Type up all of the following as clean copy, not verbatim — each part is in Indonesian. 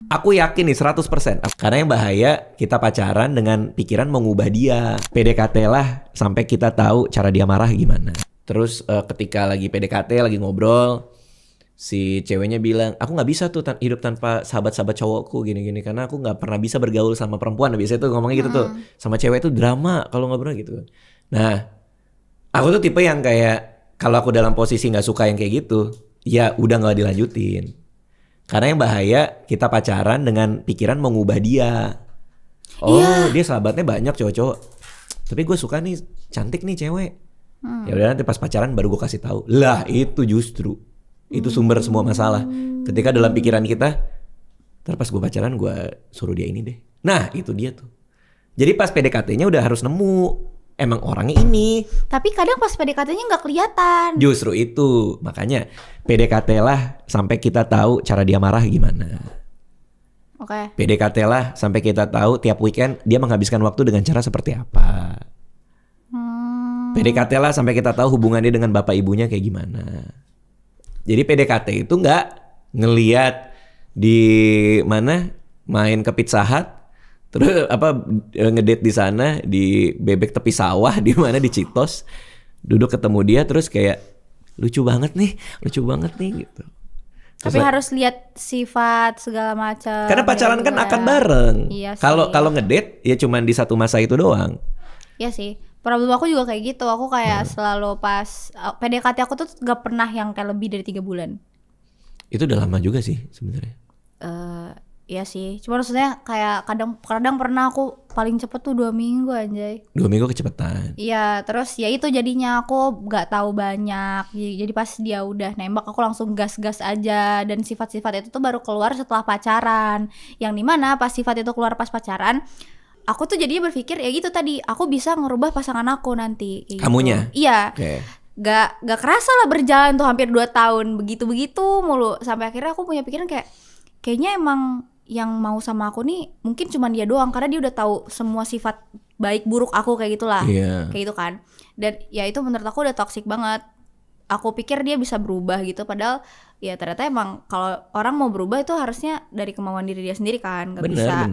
Aku yakin nih 100%. Karena yang bahaya kita pacaran dengan pikiran mengubah dia. PDKT lah sampai kita tahu cara dia marah gimana. Terus ketika lagi PDKT, lagi ngobrol, si ceweknya bilang, aku gak bisa tuh hidup tanpa sahabat-sahabat cowokku gini-gini. Karena aku gak pernah bisa bergaul sama perempuan. Biasanya tuh ngomongnya gitu tuh. Sama cewek tuh drama kalau ngobrol gitu. Nah, aku tuh tipe yang kayak, kalau aku dalam posisi gak suka yang kayak gitu, ya udah gak dilanjutin. Karena yang bahaya kita pacaran dengan pikiran mengubah dia. Oh, dia sahabatnya banyak cowok-cowok. Tapi gue suka nih, cantik nih cewek. Ya udah nanti pas pacaran baru gue kasih tahu. Lah, itu justru itu sumber semua masalah. Ketika dalam pikiran kita, ntar pas gue pacaran gue suruh dia ini deh. Nah, itu dia tuh. Jadi pas PDKT-nya udah harus nemu emang orangnya ini. Tapi kadang pas PDKT-nya nggak kelihatan. Justru itu, makanya PDKT lah sampai kita tahu cara dia marah gimana. Oke. PDKT lah sampai kita tahu tiap weekend dia menghabiskan waktu dengan cara seperti apa. PDKT lah sampai kita tahu hubungannya dengan bapak ibunya kayak gimana. Jadi PDKT itu nggak ngelihat di mana main ke Pizza Hut, terus ngedate di sana di bebek tepi sawah di mana di Citos, duduk ketemu dia terus kayak lucu banget nih gitu. Tapi harus lihat sifat segala macam. Karena pacaran kan akan bareng. Iya sih. Kalau ngedate ya cuman di satu masa itu doang. Iya sih. Problem aku juga kayak gitu. Aku kayak selalu pas PDKT aku tuh gak pernah yang kayak lebih dari 3 bulan. Itu udah lama juga sih sebenarnya. Iya sih. Cuma maksudnya kayak kadang pernah aku paling cepet tuh 2 minggu anjay. 2 minggu kecepetan. Iya, terus ya itu jadinya aku gak tahu banyak. Jadi pas dia udah nembak aku langsung gas-gas aja. Dan sifat-sifat itu tuh baru keluar setelah pacaran. Yang dimana pas sifat itu keluar pas pacaran, aku tuh jadinya berpikir ya gitu tadi, aku bisa ngerubah pasangan aku nanti. Kamunya? Gitu. Iya. Okay. Gak kerasa lah berjalan tuh hampir 2 tahun begitu-begitu mulu. Sampai akhirnya aku punya pikiran kayaknya emang yang mau sama aku nih mungkin cuma dia doang, karena dia udah tahu semua sifat baik buruk aku kayak gitulah. Kayak gitu kan. Dan ya itu menurut aku udah toxic banget. Aku pikir dia bisa berubah gitu, padahal ya ternyata emang kalau orang mau berubah itu harusnya dari kemauan diri dia sendiri kan, gak bisa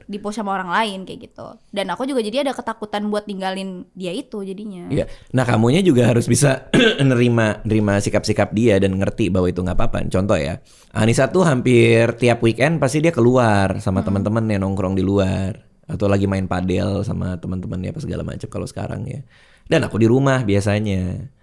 di-push sama orang lain kayak gitu. Dan aku juga jadi ada ketakutan buat ninggalin dia itu jadinya. Iya. Nah, kamunya juga harus bisa nerima sikap-sikap dia dan ngerti bahwa itu nggak apa-apa. Contoh ya, Anissa tuh hampir tiap weekend pasti dia keluar sama teman-temannya, nongkrong di luar atau lagi main padel sama teman-temannya apa segala macam kalau sekarang ya. Dan aku di rumah biasanya.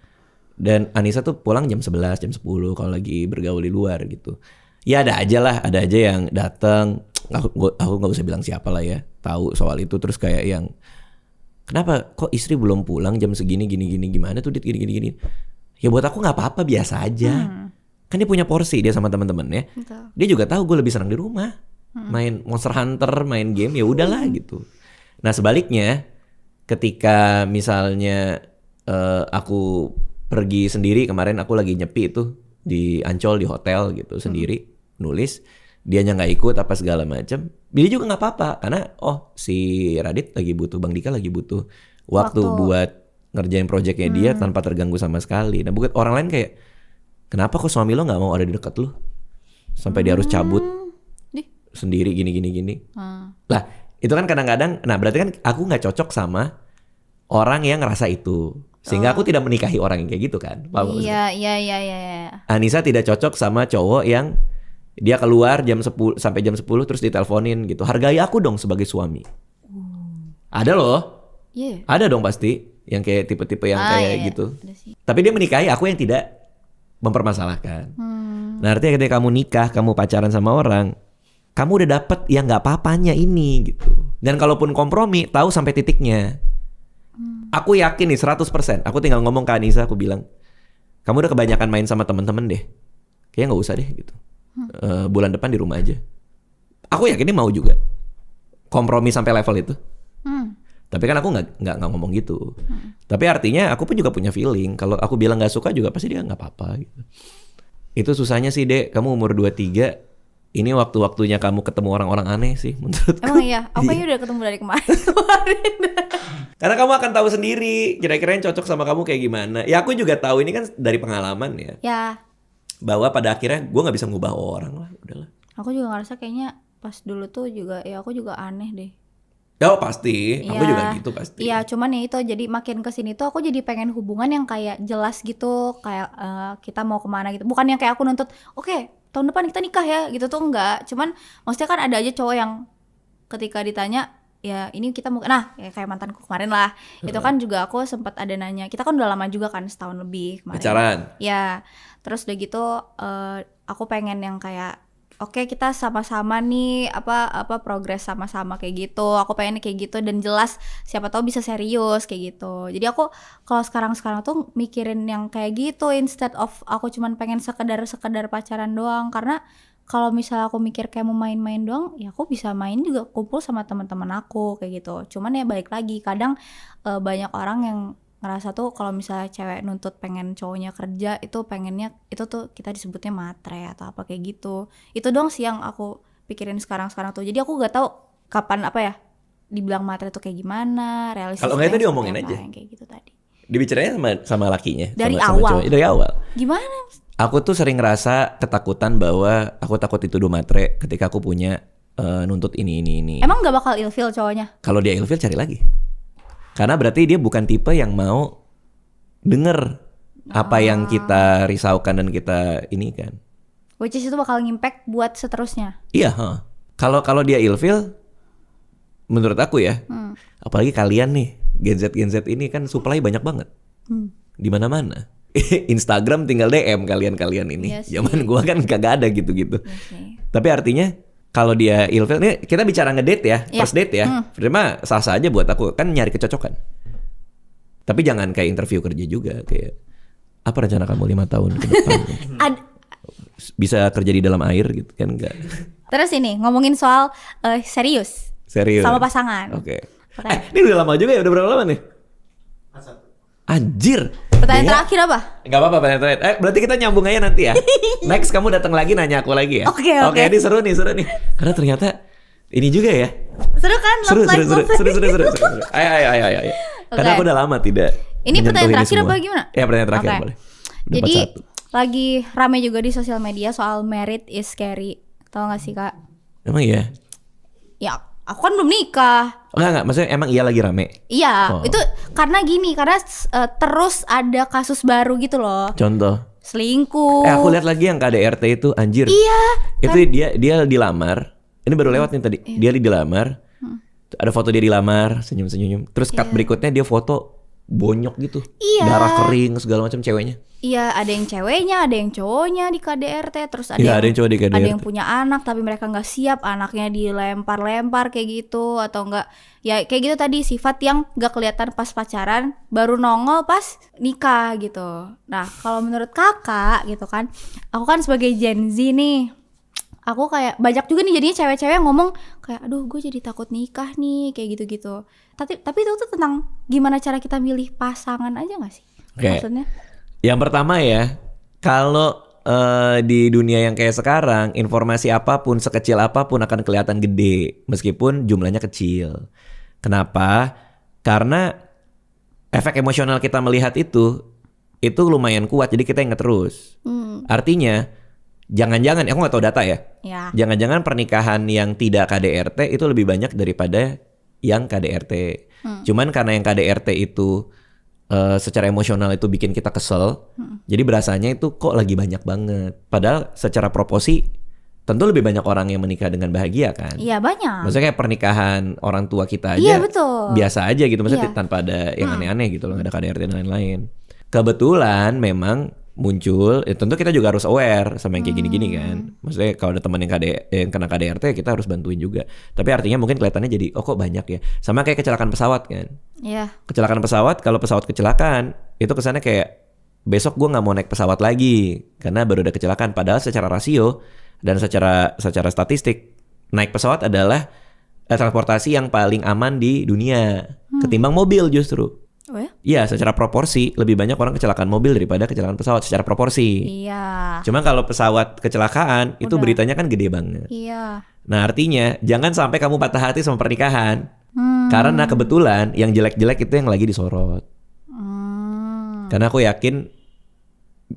Dan Anissa tuh pulang jam 11, jam 10 kalau lagi bergaul di luar gitu. Ya ada aja yang datang. Aku nggak usah bilang siapa lah ya, tahu soal itu terus kayak yang kenapa kok istri belum pulang jam segini gini gimana tuh gini. Ya buat aku nggak apa-apa, biasa aja. Kan dia punya porsi dia sama teman-temannya. Dia juga tahu gue lebih senang di rumah, main Monster Hunter, main game ya udahlah gitu. Nah sebaliknya ketika misalnya aku pergi sendiri, kemarin aku lagi nyepi tuh di Ancol di hotel gitu sendiri nulis, dianya nggak ikut apa segala macam, dia juga nggak apa-apa karena si Radit lagi butuh, Bang Dika lagi butuh waktu buat ngerjain proyeknya dia tanpa terganggu sama sekali. Nah buat orang lain kayak kenapa kok suami lo nggak mau ada di dekat lo sampai dia harus cabut sendiri gini. Lah itu kan kadang-kadang, nah berarti kan aku nggak cocok sama orang yang ngerasa itu. Sehingga aku tidak menikahi orang yang kayak gitu kan. Iya. Anissa tidak cocok sama cowok yang dia keluar jam 10 sampai jam 10 terus diteleponin gitu. Hargai aku dong sebagai suami. Ada loh. Ada dong pasti yang kayak tipe-tipe yang kayak gitu. Tapi dia menikahi aku yang tidak mempermasalahkan. Nah artinya ketika kamu nikah, kamu pacaran sama orang, kamu udah dapet yang gak apa-apanya ini gitu. Dan kalaupun kompromi, tahu sampai titiknya. Aku yakin nih 100%. Aku tinggal ngomong ke Anissa, aku bilang, kamu udah kebanyakan main sama temen-temen deh. Kayaknya gak usah deh gitu. Bulan depan di rumah aja. Aku yakin dia mau juga kompromi sampai level itu. Tapi kan aku nggak ngomong gitu. Tapi artinya aku pun juga punya feeling. Kalau aku bilang nggak suka juga pasti dia nggak apa-apa gitu. Itu susahnya sih Dek. Kamu umur 23, ini waktu-waktunya kamu ketemu orang-orang aneh sih menurutku. Emang iya? Aku kayaknya udah ketemu dari kemarin. Karena kamu akan tahu sendiri kira-kira yang cocok sama kamu kayak gimana. Ya aku juga tahu ini kan dari pengalaman ya. Ya. Bahwa pada akhirnya gue nggak bisa ngubah orang lah, udahlah. Aku juga ngerasa kayaknya pas dulu tuh juga ya aku juga aneh deh. Oh pasti, aku Iya. juga gitu pasti. Iya, cuman ya itu jadi makin kesini tuh aku jadi pengen hubungan yang kayak jelas gitu, kayak kita mau kemana gitu. Bukan yang kayak aku nuntut, oke, tahun depan kita nikah ya, gitu tuh enggak. Cuman maksudnya kan ada aja cowok yang ketika ditanya, ya ini kita mau, nah ya kayak mantanku kemarin lah. Itu kan juga aku sempat ada nanya, kita kan udah lama juga kan, setahun lebih kemarin. Pacaran. Ya, terus udah gitu aku pengen yang kayak oke kita sama-sama nih apa progres sama-sama kayak gitu. Aku pengen kayak gitu dan jelas siapa tahu bisa serius kayak gitu. Jadi aku kalau sekarang tuh mikirin yang kayak gitu instead of aku cuman pengen sekedar pacaran doang, karena kalau misalnya aku mikir kayak mau main-main doang, ya aku bisa main juga kumpul sama teman-teman aku kayak gitu. Cuman ya balik lagi kadang banyak orang yang ngerasa tuh kalau misalnya cewek nuntut pengen cowoknya kerja itu pengennya itu tuh kita disebutnya matre atau apa kayak gitu. Itu doang sih yang aku pikirin sekarang tuh. Jadi aku gak tahu kapan apa ya dibilang matre tuh kayak gimana, realistis. Kalau nggak itu diomongin aja. Kayak gitu tadi. Dibicaranya sama lakinya. Dari sama awal. cowoknya. Dari awal. Gimana? Aku tuh sering ngerasa ketakutan bahwa aku takut dituduh matre ketika aku punya nuntut ini. Emang gak bakal ilfil cowoknya? Kalau dia ilfil cari lagi. Karena berarti dia bukan tipe yang mau denger apa yang kita risaukan dan kita ini kan. Which is itu bakal ngimpact buat seterusnya. Iya, kalau dia ilfil, menurut aku ya, apalagi kalian nih Gen Z ini kan supply banyak banget, di mana-mana. Instagram tinggal DM kalian ini. Iya sih. Zaman gua kan kagak ada gitu-gitu. Iya sih. Tapi artinya kalau dia ilfil, nih kita bicara ngedate ya, Iya. first date ya. Terima sah-sah aja buat aku, kan nyari kecocokan. Tapi jangan kayak interview kerja juga, kayak apa rencana kamu 5 tahun ke depan? Bisa kerja di dalam air gitu kan enggak. Terus ini ngomongin soal serius sama pasangan. Oke. Pertanyaan- Ini udah lama juga ya, udah berapa lama nih? Anjir. Pertanyaan Dea, terakhir apa? Gak apa-apa pertanyaan terakhir. Berarti kita nyambung aja nanti ya. Next kamu datang lagi nanya aku lagi ya. Oke. Oke, ini seru nih. Karena ternyata ini juga ya. Seru kan? Seru. Love life. Ayo. Karena Oke. aku udah lama tidak. Ini menyentuh pertanyaan terakhir semua. apa gimana? Ya pertanyaan terakhir Oke. boleh. Udah Jadi 41. lagi rame juga di sosial media soal married is scary. Tahu gak sih Kak? Emang iya? Ya aku kan belum nikah. Enggak, maksudnya emang iya lagi rame. Iya, Oh. itu karena terus ada kasus baru gitu loh. Contoh. Selingkuh. Aku lihat lagi yang KDRT itu anjir. Iya. Itu dia dilamar. Ini baru lewat nih tadi. Dia dilamar. Ada foto dia dilamar, senyum-senyum. Terus cut berikutnya dia foto bonyok gitu. Iya. Darah kering segala macam ceweknya. Iya, ada yang ceweknya, ada yang cowoknya di KDRT, terus ada Iya, ada yang cowok di KDRT. ada yang punya anak tapi mereka nggak siap, anaknya dilempar-lempar kayak gitu atau enggak ya kayak gitu tadi sifat yang nggak kelihatan pas pacaran, baru nongol pas nikah gitu. Nah, kalau menurut Kakak gitu kan, aku kan sebagai Gen Z nih, aku kayak banyak juga nih jadinya cewek-cewek yang ngomong kayak aduh gue jadi takut nikah nih kayak gitu-gitu. Tapi itu tuh tentang gimana cara kita milih pasangan aja nggak sih? Oke. Maksudnya? Yang pertama ya, kalau di dunia yang kayak sekarang, informasi apapun sekecil apapun akan kelihatan gede meskipun jumlahnya kecil. Kenapa? Karena efek emosional kita melihat itu lumayan kuat, jadi kita inget terus. Artinya, jangan-jangan, aku nggak tahu data ya. Ya. Jangan-jangan pernikahan yang tidak KDRT itu lebih banyak daripada yang KDRT. Cuman karena yang KDRT itu secara emosional itu bikin kita kesel, jadi berasanya itu kok lagi banyak banget. Padahal secara proporsi tentu lebih banyak orang yang menikah dengan bahagia kan. Iya banyak. Maksudnya kayak pernikahan orang tua kita aja Iya, betul. biasa aja gitu. Maksudnya Iya. tanpa ada yang aneh-aneh gitu loh, nggak ada KDRT dan lain-lain. Kebetulan memang muncul, tentu kita juga harus aware sama yang kayak gini-gini kan. Maksudnya kalau ada teman yang kena KDRT kita harus bantuin juga. Tapi artinya mungkin kelihatannya jadi oh kok banyak ya. Sama kayak kecelakaan pesawat kan. Iya. Kecelakaan pesawat, kalau pesawat kecelakaan itu kesannya kayak besok gue nggak mau naik pesawat lagi karena baru ada kecelakaan. Padahal secara rasio dan secara statistik naik pesawat adalah transportasi yang paling aman di dunia ketimbang mobil justru. Oh ya? Iya, secara proporsi lebih banyak orang kecelakaan mobil daripada kecelakaan pesawat secara proporsi. Iya. Cuma kalau pesawat kecelakaan itu Udah. beritanya kan gede banget. Iya. Nah artinya jangan sampai kamu patah hati sama pernikahan karena kebetulan yang jelek-jelek itu yang lagi disorot. Karena aku yakin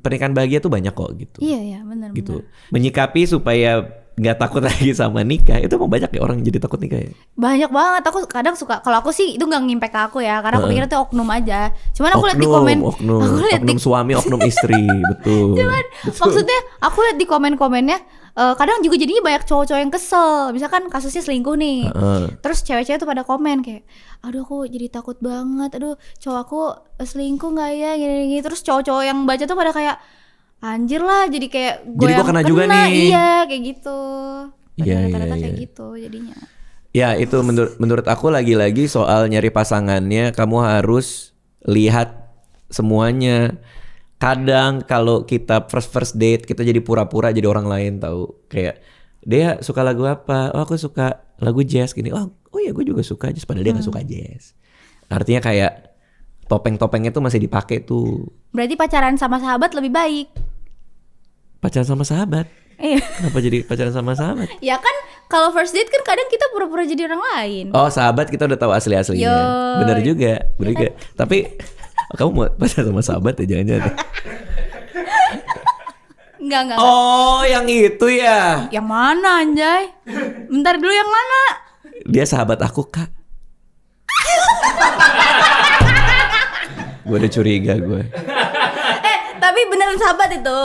pernikahan bahagia tuh banyak kok gitu. Iya benar. Gitu. Menyikapi supaya nggak takut lagi sama nikah. Itu emang banyak ya orang jadi takut nikah ya. Banyak banget. Aku kadang suka, kalau aku sih itu nggak ngimpact ke aku ya, karena aku pikir itu oknum aja. Cuman aku lihat di komen, aku lihat oknum suami, oknum istri, betul. Cuman maksudnya aku lihat di komen-komennya, kadang juga jadinya banyak cowok-cowok yang kesel. Misalkan kasusnya selingkuh nih, terus cewek-cewek tuh pada komen kayak, aduh aku jadi takut banget, aduh cowok aku selingkuh nggak ya, gini-gini. Terus cowok-cowok yang baca tuh pada kayak, anjir lah, jadi kayak gue Jadi yang gua kena juga nih. Iya kayak gitu. Iya, Rata-rata iya, kayak iya. gitu jadinya. Ya itu menurut aku lagi-lagi soal nyari pasangannya, kamu harus lihat semuanya. Kadang kalau kita first date kita jadi pura-pura jadi orang lain tahu. Kayak dia suka lagu apa? Oh aku suka lagu jazz gini. Oh ya gue juga suka jazz padahal dia nggak suka jazz. Artinya kayak topeng-topengnya tuh masih dipakai tuh. Berarti pacaran sama sahabat lebih baik. Pacaran sama sahabat. Iya. Kenapa jadi pacaran sama sahabat? Ya kan kalau first date kan kadang kita pura-pura jadi orang lain. Oh sahabat kita udah tahu asli-aslinya. Yoi. Bener juga. Tapi kamu mau pacaran sama sahabat ya jangan-jangan. Enggak. Oh yang itu ya. Yang mana anjay? Bentar dulu, yang mana? Dia sahabat aku kak. Gue udah curiga gue. Tapi beneran sahabat itu.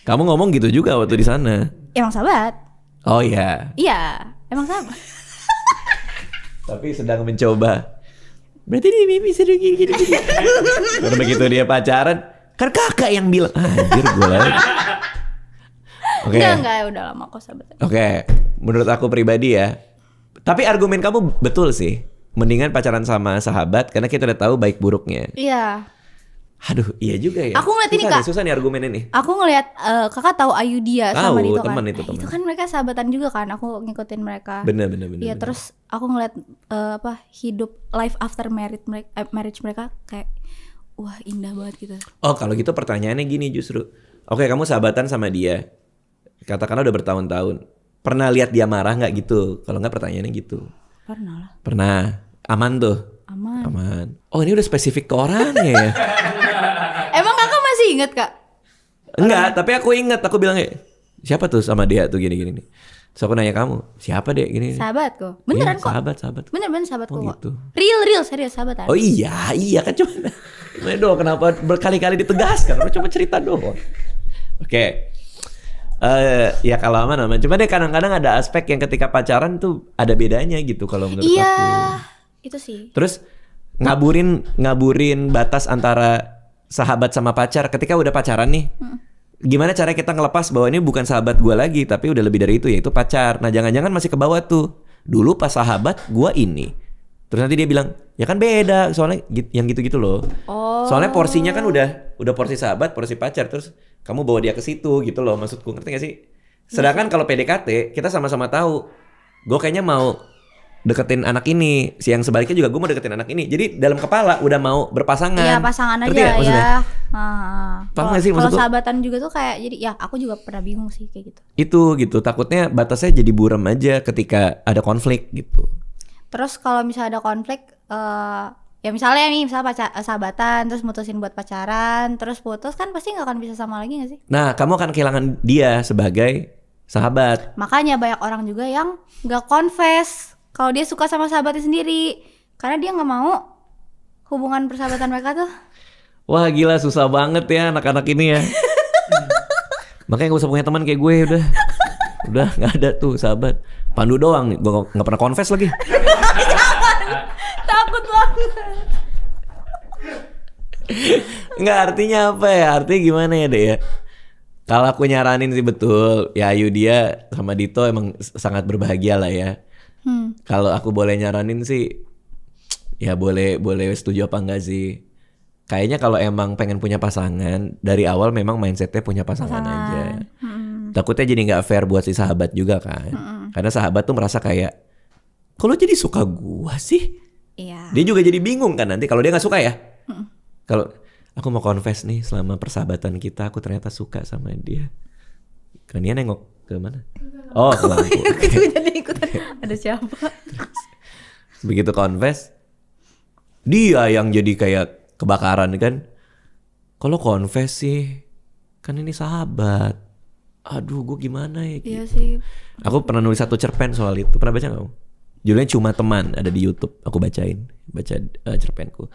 Kamu ngomong gitu juga waktu di sana. Emang sahabat? Oh iya. Iya, emang sahabat. Tapi sedang mencoba. Berarti dia bisa gini. Karena begitu dia pacaran, kan kakak yang bilang, anjir gue lagi. Oke. Enggak, udah lama kok sahabatan. Oke, menurut aku pribadi ya. Tapi argumen kamu betul sih. Mendingan pacaran sama sahabat karena kita udah tahu baik buruknya. Iya. Aduh, iya juga ya. Aku ngeliat ini, Kak. Susah nih argumen ini. Aku ngelihat kakak tahu Ayudhya sama Tahu, Dito kan. teman itu, teman. Itu kan mereka sahabatan juga kan. Aku ngikutin mereka. Bener. Iya, terus aku ngeliat hidup life after marriage mereka kayak wah indah banget gitu. Oh, kalau gitu pertanyaannya gini justru. Oke, kamu sahabatan sama dia. Katakanlah udah bertahun-tahun. Pernah lihat dia marah nggak gitu? Kalau nggak pertanyaannya gitu. Pernah lah. Pernah. Aman tuh. Aman. Oh, ini udah spesifik ke orangnya ya. Emang kakak masih inget Kak? Enggak, tapi aku ingat. Aku bilang siapa tuh sama dia tuh gini-gini nih. Terus aku nanya kamu, siapa deh gini? Sahabatku. Beneran Iya, kok. Sahabat. Bener sahabatku Oh, kok. gitu. Real serius sahabatan. Oh iya kan cuma. Gimana dong, kenapa berkali-kali ditegaskan? Aku cuma cerita doang. Oke. Ya kalau aman. Cuma deh kadang-kadang ada aspek yang ketika pacaran tuh ada bedanya gitu kalau menurut Iya, aku. itu sih. Terus ngaburin batas antara sahabat sama pacar ketika udah pacaran nih. Gimana cara kita ngelepas bahwa ini bukan sahabat gue lagi tapi udah lebih dari itu yaitu pacar. Nah jangan-jangan masih ke bawah tuh. Dulu pas sahabat gue ini. Terus nanti dia bilang ya kan beda soalnya yang gitu-gitu loh. Oh. Soalnya porsinya kan udah porsi sahabat, porsi pacar. Terus kamu bawa dia ke situ gitu loh maksudku, ngerti gak sih? Sedangkan kalau PDKT kita sama-sama tahu gue kayaknya mau deketin anak ini, si yang sebaliknya juga gue mau deketin anak ini. Jadi dalam kepala udah mau berpasangan. Iya pasangan Ngerti aja gak maksudnya? ya. Paham gak sih Kalau maksud gue? sahabatan juga tuh kayak jadi ya aku juga pernah bingung sih kayak gitu. Itu gitu, takutnya batasnya jadi buram aja ketika ada konflik gitu. Terus kalau misalnya ada konflik, ya misalnya nih, sahabatan, terus mutusin buat pacaran, terus putus kan pasti nggak akan bisa sama lagi nggak sih? Nah, kamu akan kehilangan dia sebagai sahabat. Makanya banyak orang juga yang nggak confess kalau dia suka sama sahabatnya sendiri, karena dia nggak mau hubungan persahabatan mereka tuh. Wah gila susah banget ya anak-anak ini ya. Makanya gak usah punya teman kayak gue udah nggak ada tuh sahabat. Pandu doang nih, gue nggak pernah confess lagi. Takut banget. Nggak artinya apa ya? Artinya gimana ya deh ya? Kalau aku nyaranin sih betul, ya Ayudhya sama Dito emang sangat berbahagia lah ya. Kalau aku boleh nyaranin sih, ya boleh setuju apa enggak sih? Kayaknya kalau emang pengen punya pasangan dari awal memang mindsetnya punya pasangan aja. Takutnya jadi nggak fair buat si sahabat juga kan? Karena sahabat tuh merasa kayak, kalau jadi suka gua sih? Iya. Dia juga jadi bingung kan nanti kalau dia nggak suka ya. Kalau aku mau confess nih selama persahabatan kita aku ternyata suka sama dia. Kan dia nengok ke mana? Oh ke lampu. Aku jadi ikutan. Ada siapa? Begitu confess, dia yang jadi kayak kebakaran kan. Kalau confess sih, kan ini sahabat. aduh gue gimana ya Iya gitu. sih. Aku pernah nulis satu cerpen soal itu. Pernah baca nggak kamu? Judulnya Cuma Teman, ada di YouTube. Aku baca cerpenku.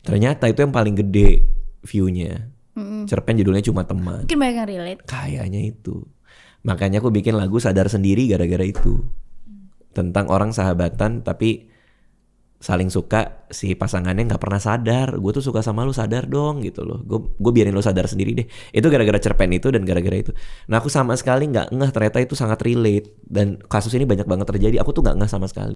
Ternyata itu yang paling gede view-nya. Cerpen judulnya Cuma Teman. Mungkin banyak yang relate. Kayaknya itu. Makanya aku bikin lagu Sadar Sendiri gara-gara itu. Tentang orang sahabatan tapi saling suka, si pasangannya nggak pernah sadar. Gue tuh suka sama lu, sadar dong gitu loh. Gue biarin lu sadar sendiri deh. Itu gara-gara cerpen itu dan gara-gara itu. Nah aku sama sekali nggak ngeh ternyata itu sangat relate. Dan kasus ini banyak banget terjadi. Aku tuh nggak ngeh sama sekali.